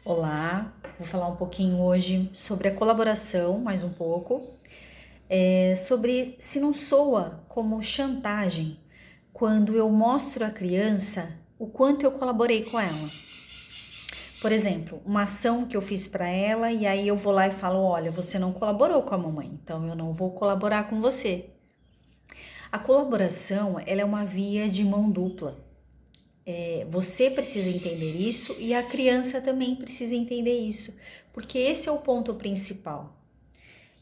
Olá, vou falar um pouquinho hoje sobre a colaboração, mais um pouco, sobre se não soa como chantagem quando eu mostro à criança o quanto eu colaborei com ela. Por exemplo, uma ação que eu fiz para ela e aí eu vou lá e falo, olha, você não colaborou com a mamãe, então eu não vou colaborar com você. A colaboração, ela é uma via de mão dupla. Você precisa entender isso e a criança também precisa entender isso, porque esse é o ponto principal.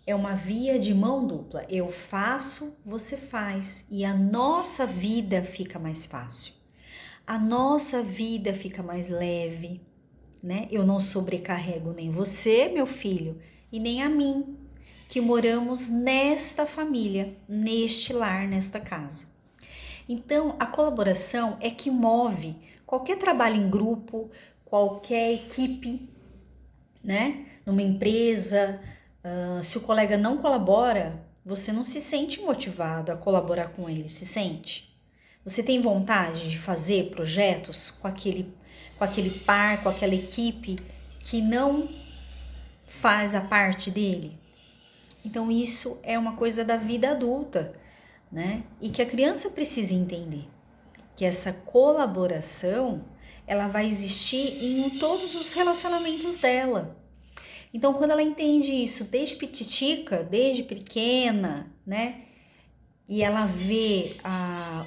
É uma via de mão dupla. Eu faço, você faz e a nossa vida fica mais fácil. A nossa vida fica mais leve, né? Eu não sobrecarrego nem você, meu filho, e nem a mim, que moramos nesta família, neste lar, nesta casa. Então, a colaboração é que move qualquer trabalho em grupo, qualquer equipe, né? Numa empresa, se o colega não colabora, você não se sente motivado a colaborar com ele, se sente? Você tem vontade de fazer projetos com aquele par, com aquela equipe que não faz a parte dele? Então, isso é uma coisa da vida adulta, né? E que a criança precisa entender que essa colaboração ela vai existir em todos os relacionamentos dela. Então, quando ela entende isso desde pititica, desde pequena, né? E ela vê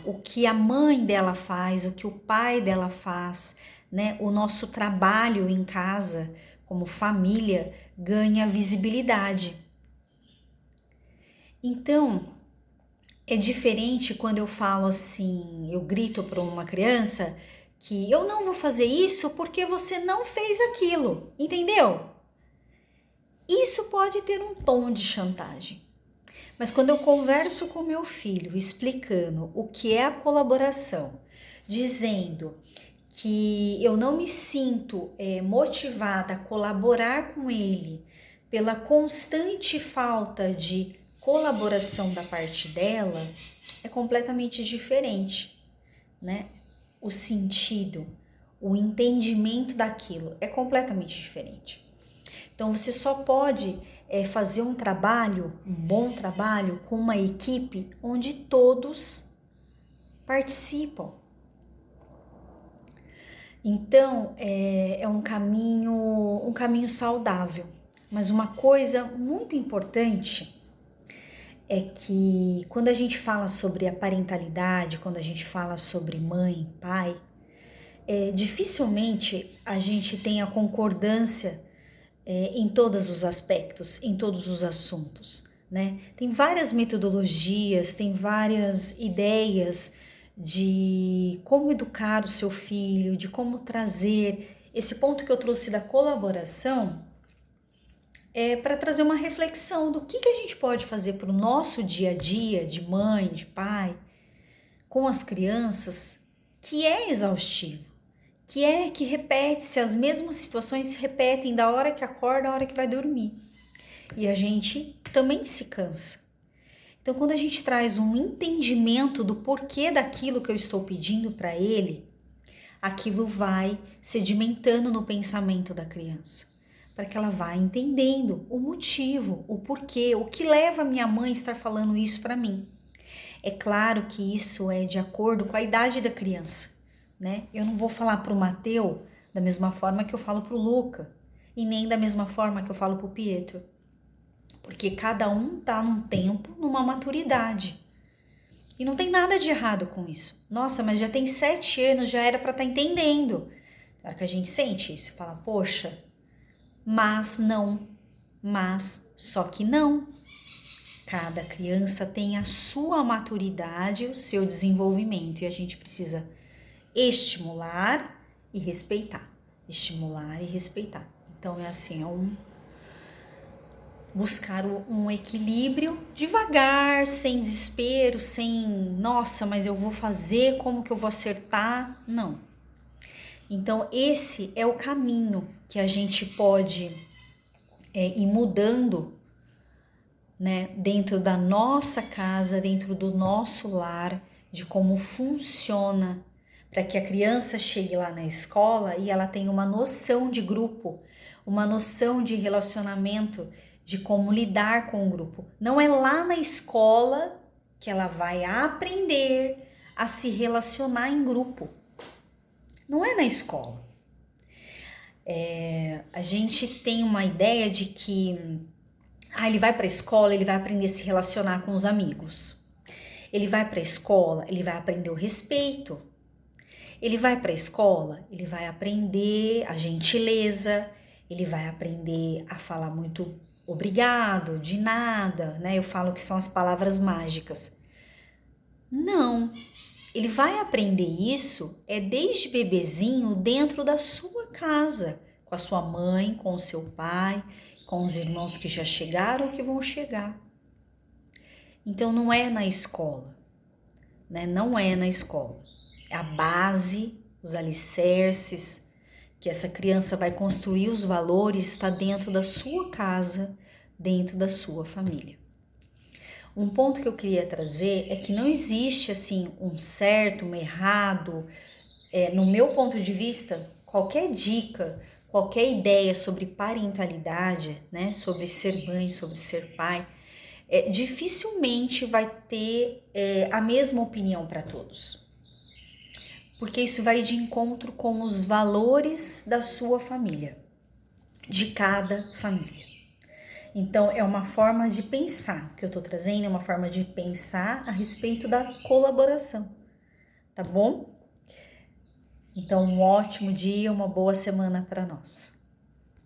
o que a mãe dela faz, o que o pai dela faz, né? O nosso trabalho em casa, como família, ganha visibilidade. Então, é diferente quando eu falo assim, eu grito para uma criança que eu não vou fazer isso porque você não fez aquilo, entendeu? Isso pode ter um tom de chantagem. Mas quando eu converso com meu filho explicando o que é a colaboração, dizendo que eu não me sinto motivada a colaborar com ele pela constante falta de colaboração da parte dela, é completamente diferente, né? O sentido, o entendimento daquilo é completamente diferente. Então você só pode fazer um trabalho, um bom trabalho, com uma equipe onde todos participam. Então é um caminho saudável. Mas uma coisa muito importante é que quando a gente fala sobre a parentalidade, quando a gente fala sobre mãe, pai, dificilmente a gente tem a concordância em todos os aspectos, em todos os assuntos, né? Tem várias metodologias, tem várias ideias de como educar o seu filho, de como trazer esse ponto que eu trouxe da colaboração para trazer uma reflexão do que a gente pode fazer para o nosso dia a dia de mãe, de pai, com as crianças, que é exaustivo, que repete-se, as mesmas situações se repetem da hora que acorda à hora que vai dormir. E a gente também se cansa. Então, quando a gente traz um entendimento do porquê daquilo que eu estou pedindo para ele, aquilo vai sedimentando no pensamento da criança, para que ela vá entendendo o motivo, o porquê, o que leva a minha mãe a estar falando isso para mim. É claro que isso é de acordo com a idade da criança, né? Eu não vou falar para o Mateu da mesma forma que eu falo para o Luca, e nem da mesma forma que eu falo para o Pietro, porque cada um tá num tempo, numa maturidade. E não tem nada de errado com isso. Nossa, mas já tem 7 anos, já era para estar entendendo. Será que a gente sente isso? Fala, poxa, só que não. Cada criança tem a sua maturidade, o seu desenvolvimento, e a gente precisa estimular e respeitar. Estimular e respeitar. Então é assim, buscar um equilíbrio devagar, sem desespero, sem, nossa, mas eu vou fazer, como que eu vou acertar? Não. Então esse é o caminho que a gente pode ir mudando, né, dentro da nossa casa, dentro do nosso lar, de como funciona, para que a criança chegue lá na escola e ela tenha uma noção de grupo, uma noção de relacionamento, de como lidar com o grupo. Não é lá na escola que ela vai aprender a se relacionar em grupo. Não é na escola. A gente tem uma ideia de que ele vai para a escola, ele vai aprender a se relacionar com os amigos. Ele vai para a escola, ele vai aprender o respeito. Ele vai para a escola, ele vai aprender a gentileza, ele vai aprender a falar muito obrigado, de nada, né? Eu falo que são as palavras mágicas. Não, ele vai aprender isso desde bebezinho dentro da sua casa, com a sua mãe, com o seu pai, com os irmãos que já chegaram ou que vão chegar. Então não é na escola, né? Não é na escola. É a base, os alicerces, que essa criança vai construir os valores, está dentro da sua casa, dentro da sua família. Um ponto que eu queria trazer é que não existe assim um certo, um errado. No meu ponto de vista, qualquer dica, qualquer ideia sobre parentalidade, né, sobre ser mãe, sobre ser pai, dificilmente vai ter a mesma opinião para todos. Porque isso vai de encontro com os valores da sua família, de cada família. Então, é uma forma de pensar, que eu tô trazendo é uma forma de pensar a respeito da colaboração, tá bom? Então, um ótimo dia, uma boa semana para nós.